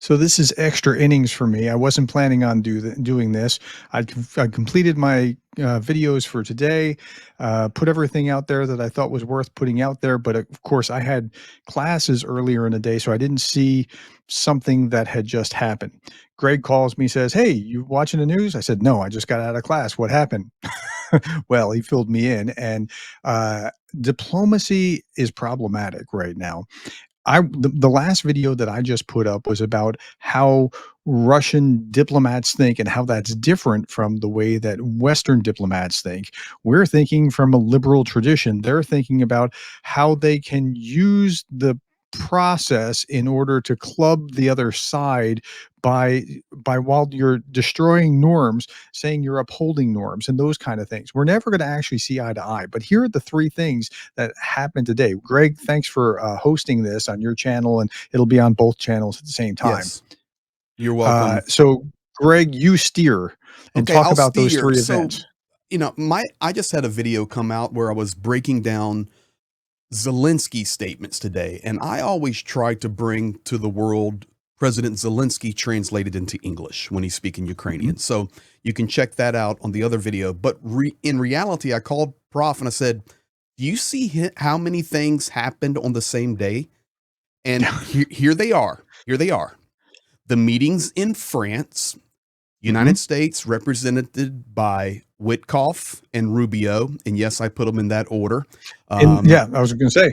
So this is extra innings for me. I wasn't planning on doing this. I completed my videos for today, put everything out there that I thought was worth putting out there. But of course, I had classes earlier in the day, so I didn't see something that had just happened. Greg calls me, says, "Hey, you watching the news?" I said, "No, I just got out of class. What happened?" Well, he filled me in, and diplomacy is problematic right now. The last video that I just put up was about how Russian diplomats think and how that's different from the way that Western diplomats think. We're thinking from a liberal tradition. They're thinking about how they can use the process in order to club the other side by while you're destroying norms, saying you're upholding norms and those kind of things. We're never going to actually see eye to eye. But here are the three things that happened today. Greg, thanks for hosting this on your channel, and it'll be on both channels at the same time. Yes, you're welcome. So, Greg, you steer and Okay, talk I'll about those steer. three So, events. I just had a video come out where I was breaking down Zelensky statements today, and I always try to bring to the world President Zelensky translated into English when he's speaking Mhm. Ukrainian. So you can check that out on the other video. But in reality, I called Prof and I said, "Do you see how many things happened on the same day?" And here they are. Here they are. The meetings in France, Mhm. United States represented by Witkoff and Rubio, and yes, I put them in that order. And Um, yeah, I was going to say,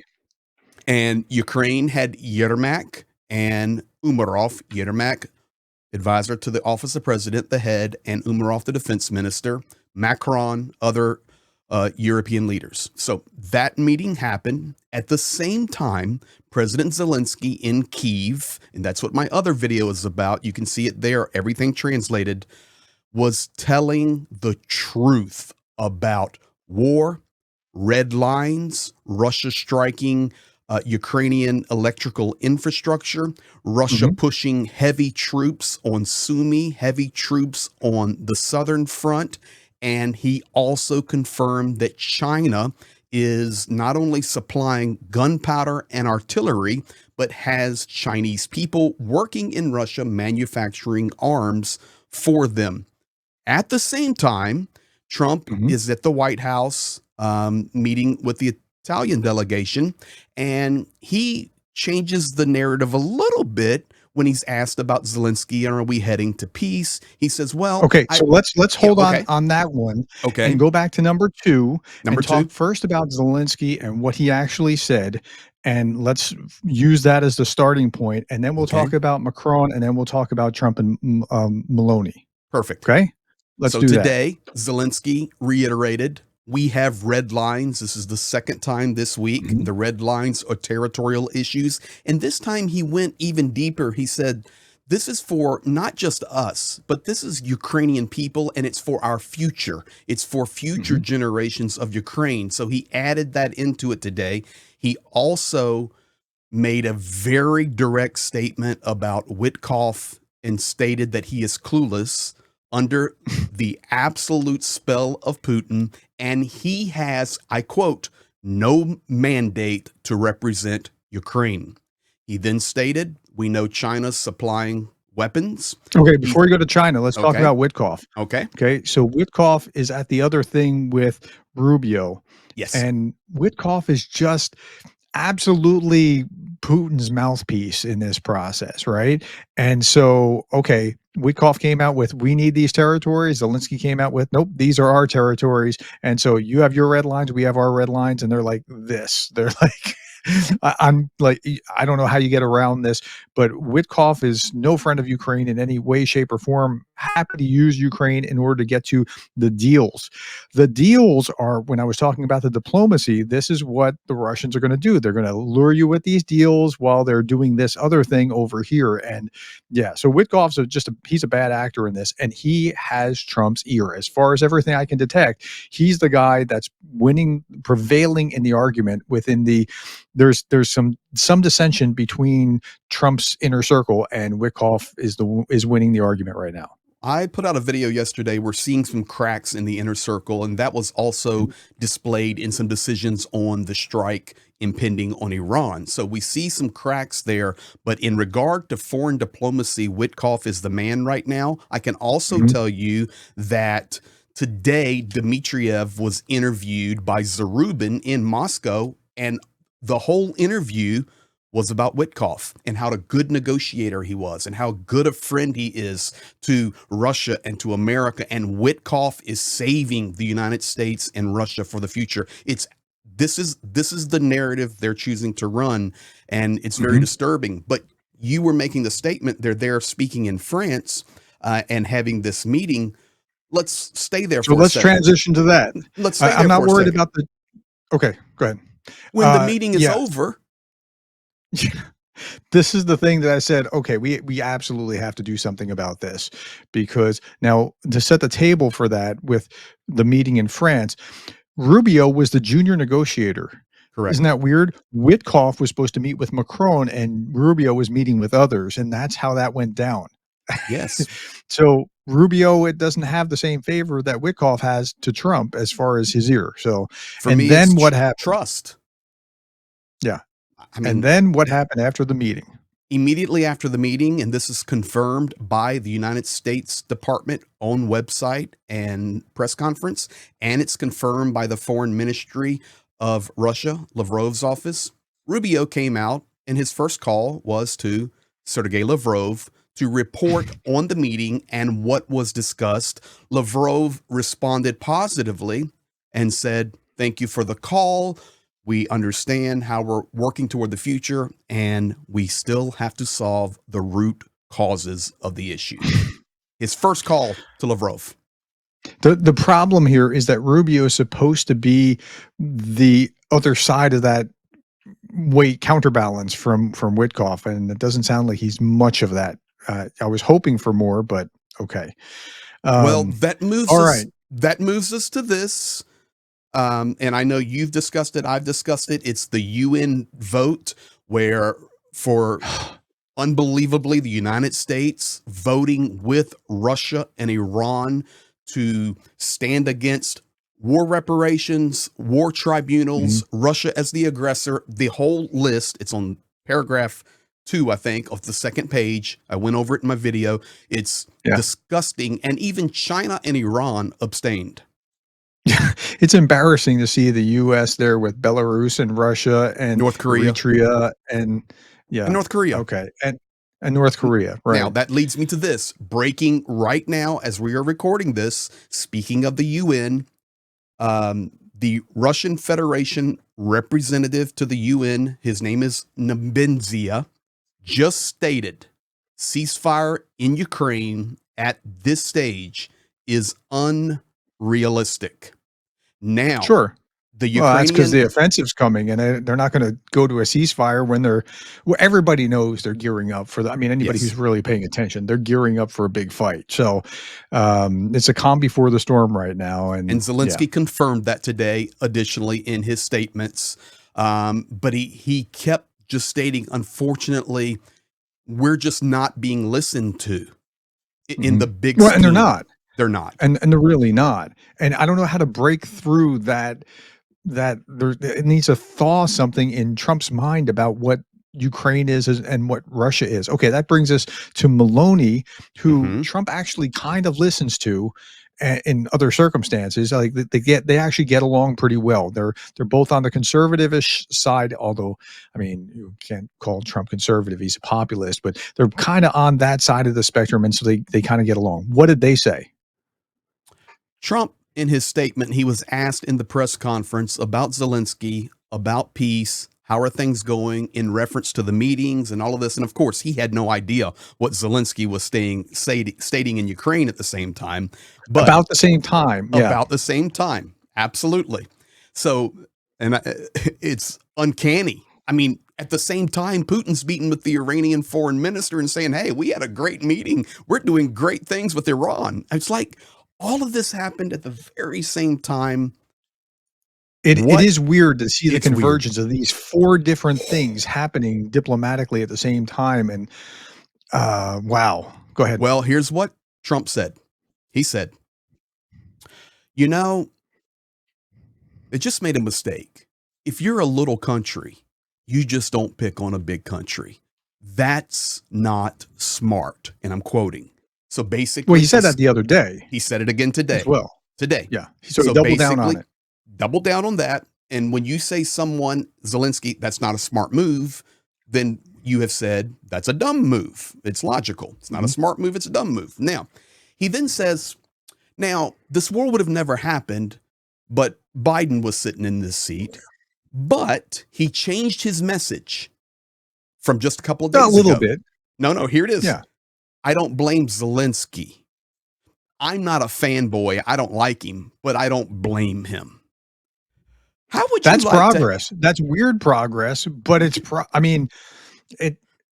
and Ukraine had Yermak and Umarov. Yermak, advisor to the office of president, the head, and Umarov, the defense minister. Macron, other European leaders. So that meeting happened at the same time. President Zelensky in Kyiv, and that's what my other video is about. You can see it there, everything translated, was telling the truth about war, red lines, Russia striking Ukrainian electrical infrastructure, Russia mhm. pushing heavy troops on Sumy, heavy troops on the southern front. And he also confirmed that China is not only supplying gunpowder and artillery, but has Chinese people working in Russia manufacturing arms for them. At the same time, Trump Mhm. is at the White House meeting with the Italian delegation, and he changes the narrative a little bit when he's asked about Zelensky and are we heading to peace? He says, "Well, Okay, so let's yeah, hold okay, on that one and okay." go back to number 2 Number and talk two, first about Zelensky and what he actually said, and let's use that as the starting point, and then we'll okay, talk about Macron, and then we'll talk about Trump and Maloney. perfect. Okay? Let's So do that. today, Zelensky reiterated, "We have red lines." This is the second time this week. Mhm. The red lines are territorial issues. And this time he went even deeper. He said, "This is for not just us, but this is Ukrainian people and it's for our future. It's for future Mhm. generations of Ukraine." So he added that into it today. He also made a very direct statement about Witkoff and stated that he is clueless under the absolute spell of Putin. And he has, I quote, "no mandate to represent Ukraine." He then stated, "We know China's supplying weapons." Okay, He, before we go to China, let's talk okay, about Witkoff. okay, Okay, so Witkoff is at the other thing with Rubio, yes, and Witkoff is just absolutely Putin's mouthpiece in this process, right? And so, okay, Witkoff came out with, "We need these territories." Zelensky came out with, "Nope, these are our territories." And so you have your red lines, we have our red lines, and they're like this. They're like, I'm like, I don't know how you get around this, but Witkoff is no friend of Ukraine in any way, shape, or form. Happy to use Ukraine in order to get to the deals. The deals are, when I was talking about the diplomacy, this is what the Russians are going to do. They're going to lure you with these deals while they're doing this other thing over here. And yeah, so Witkoff's he's a bad actor in this, and he has Trump's ear. As far as everything I can detect, he's the guy that's winning, prevailing in the argument within the, there's some dissension between Trump's inner circle, and Witkoff is winning the argument right now. I put out a video yesterday. We're seeing some cracks in the inner circle, and that was also displayed in some decisions on the strike impending on Iran. So we see some cracks there. But in regard to foreign diplomacy, Witkoff is the man right now. I can also Mhm. tell you that today Dmitriev was interviewed by Zarubin in Moscow, and the whole interview was about Witkoff and how a good negotiator he was and how good a friend he is to Russia and to America. And Witkoff is saving the United States and Russia for the future. This is the narrative they're choosing to run, and it's very Mhm. disturbing. But you were making the statement they're there speaking in France and having this meeting. Let's stay there So for a let's second. transition to that. Let's stay I'm there not for a worried second. about the okay, go ahead. When the meeting is Yes. over, This is the thing that I said, okay, we absolutely have to do something about this because now to set the table for that with the meeting in France, Rubio was the junior negotiator. Isn't correct? that weird? Witkoff was supposed to meet with Macron and Rubio was meeting with others, and that's how that went down. Yes. So Rubio, it doesn't have the same favor that Witkoff has to Trump as far as his ear. So, For and me, it's then what happened? trust. Yeah. I And mean, then what happened after the meeting? immediately after the meeting, and this is confirmed by the United States Department own website and press conference, and it's confirmed by the Foreign Ministry of Russia, Lavrov's office. Rubio came out, and his first call was to Sergei Lavrov to report on the meeting and what was discussed. Lavrov responded positively and said, "Thank you for the call. We understand how we're working toward the future, and we still have to solve the root causes of the issue." His first call to Lavrov. The problem here is that Rubio is supposed to be the other side of that weight counterbalance from Witkoff, and it doesn't sound like he's much of that. I was hoping for more, but okay. Well, Um, that moves all us. right. That moves us to this. And I know you've discussed it. I've discussed it. It's the UN vote where, for unbelievably, the United States voting with Russia and Iran to stand against war reparations, war Mhm. tribunals, Russia as the aggressor, the whole list. It's on paragraph 2, I think, of the second page. I went over it in my video. It's Yeah. disgusting. And even China and Iran abstained. It's embarrassing to see the US there with Belarus and Russia and North Korea. Eritrea and And yeah, North Korea. okay, and North Korea, Now, right. that leads me to this breaking right now as we are recording this. Speaking of the UN, the Russian Federation representative to the UN, his name is Nabenzia, just stated ceasefire in Ukraine at this stage is unrealistic. Now, Sure. the Well, that's because Ukrainian, the offensive's coming, and they're not gonna go to a ceasefire when they're well, everybody knows they're gearing up for the I mean, anybody who's yes, really paying attention, they're gearing up for a big fight. So, it's a calm before the storm right now, and and yeah. Zelensky confirmed that today, additionally, in his statements. But he kept just stating, unfortunately, we're just not being listened to in the Mhm. big Well, and they're scheme. not, They're not. and they're really not, and I don't know how to break through that there it needs to thaw something in Trump's mind about what Ukraine is and what Russia is. Okay, that brings us to Maloney, who Hmm. Trump actually kind of listens to in other circumstances. Like they actually get along pretty well. They're both on the conservative-ish side, although I mean you can't call Trump conservative. He's a populist, but they're kind of on that side of the spectrum, and so they kind of get along. What did they say? Trump, in his statement, he was asked in the press conference about Zelensky, about peace. How are things going in reference to the meetings and all of this? And of course, he had no idea what Zelensky was stating in Ukraine at the same time. But About the same time, yeah. about the same time. Absolutely. So, and it's uncanny. I mean, at the same time, Putin's meeting with the Iranian foreign minister and saying, "Hey, we had a great meeting. We're doing great things with Iran." It's like all of this happened at the very same time. It What? is weird to see the It's weird. convergence of these 4 different things happening diplomatically at the same time, and, wow. Go ahead. Well, here's what Trump said. He said, "You know, they just made a mistake. if you're a little country, you just don't pick on a big country. That's not smart. And I'm quoting. So Well, basically, he said that the other day he said it again as today. well. Today. Yeah. So he So doubled down on basically, it. double down on that. And when you say someone, Zelenskyy, that's not a smart move, then you have said that's a dumb move. It's logical. It's not a smart move. It's a dumb move. Now, he then says, now, this war would have never happened, but Biden was sitting in this seat. But he changed his message from just a couple of A days little ago. bit. No, here it is. Yeah. I don't blame Zelenskyy. I'm not a fanboy. I don't like him, but I don't blame him. How would you That's like progress. That's weird progress, but it's I mean,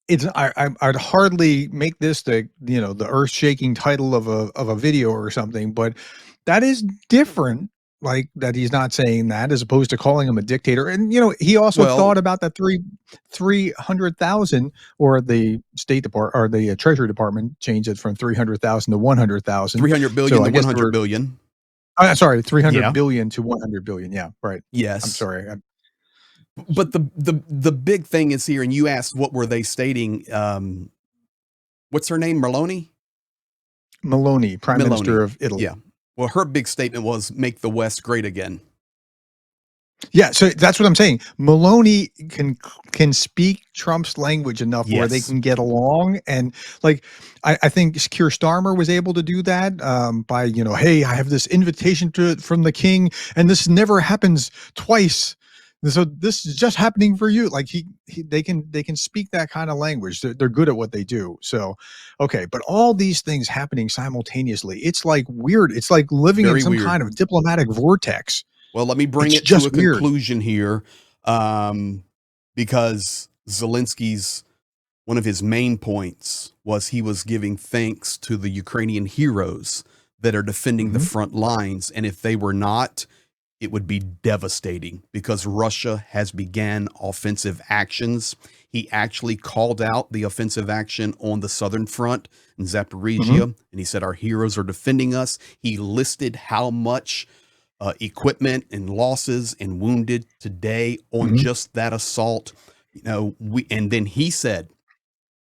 it's I'd hardly make this the the earth-shaking title of a video or something, but that is different. Like that he's not saying that as opposed to calling him a dictator. And he also Well, thought about that 300,000, or the State Department or the Treasury Department changed it from 300,000 to 100,000. 300 billion So to I guess 100 billion. sorry, 300 Yeah. billion to 100 billion. Yeah, right. I'm Yes. sorry. But the big thing is here, and you asked what were they stating? What's her name? Meloni, Prime Minister of Italy. Yeah. Well, her big statement was "Make the West great again." Yeah, so that's what I'm saying. Maloney can speak Trump's language enough where they Yes. can get along, and like I think Keir Starmer was able to do that by hey, I have this invitation from the king, and this never happens twice. So this is just happening for you. Like they can speak that kind of language. They're good at what they do. So, okay, but all these things happening simultaneously, it's like weird. It's like living in Very some weird. kind of diplomatic vortex. Well, let me bring It's it to just a weird. conclusion here, because Zelensky's one of his main points was he was giving thanks to the Ukrainian heroes that are defending the front lines, and if they were not, it would be devastating because Russia has began offensive actions. He actually called out the offensive action on the southern front in Zaporizhia, and he said, our heroes are defending us. He listed how much equipment and losses and wounded today on just that assault. And then he said,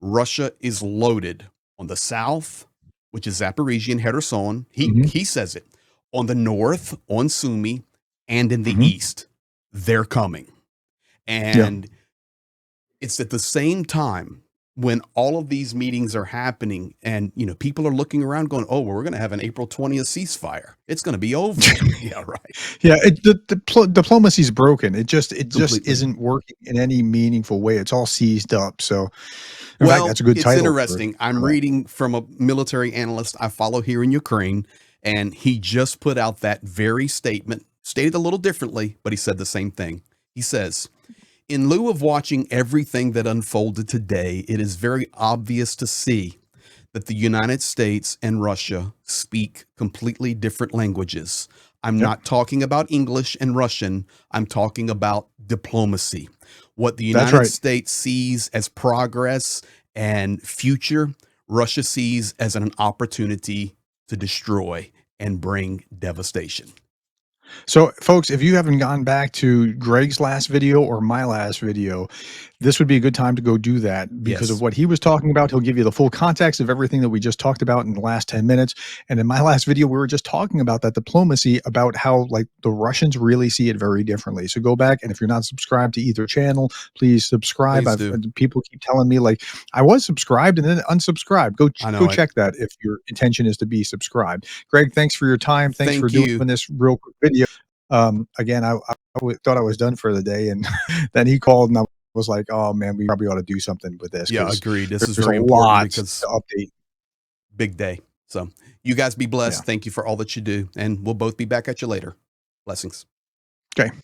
Russia is loaded on the south, which is Zaporizhia and Kherson. He says it on the north, on Sumy, and in the east. They're coming. And it's at the same time when all of these meetings are happening and, people are looking around going, oh, well, we're going to have an April 20th ceasefire. It's going to be over. Yeah, right. Yeah, diplomacy is broken. It just Completely. isn't working in any meaningful way. It's all seized up. So, in fact, that's a good it's title. Interesting. I'm reading from a military analyst I follow here in Ukraine, and he just put out that very statement, stated a little differently, but he said the same thing. He says, in lieu of watching everything that unfolded today, it is very obvious to see that the United States and Russia speak completely different languages. I'm not talking about English and Russian. I'm talking about diplomacy. What the United States sees as progress and future, Russia sees as an opportunity to destroy and bring devastation. So, folks, if you haven't gone back to Greg's last video or my last video, this would be a good time to go do that because of what he was talking about. He'll give you the full context of everything that we just talked about in the last 10 minutes. And in my last video, we were just talking about that diplomacy, about how like the Russians really see it very differently. So go back, and if you're not subscribed to either channel, please subscribe. People keep telling me like I was subscribed and then unsubscribed. Go check that if your intention is to be subscribed. Greg, thanks for your time. Thanks for doing this real quick video. Again, I thought I was done for the day, and then he called, and I was like, "Oh man, we probably ought to do something with this." Yeah, agreed. This is there's very a important lot because to update. Big day. So you guys be blessed. Thank you for all that you do, and we'll both be back at you later. Blessings. Okay.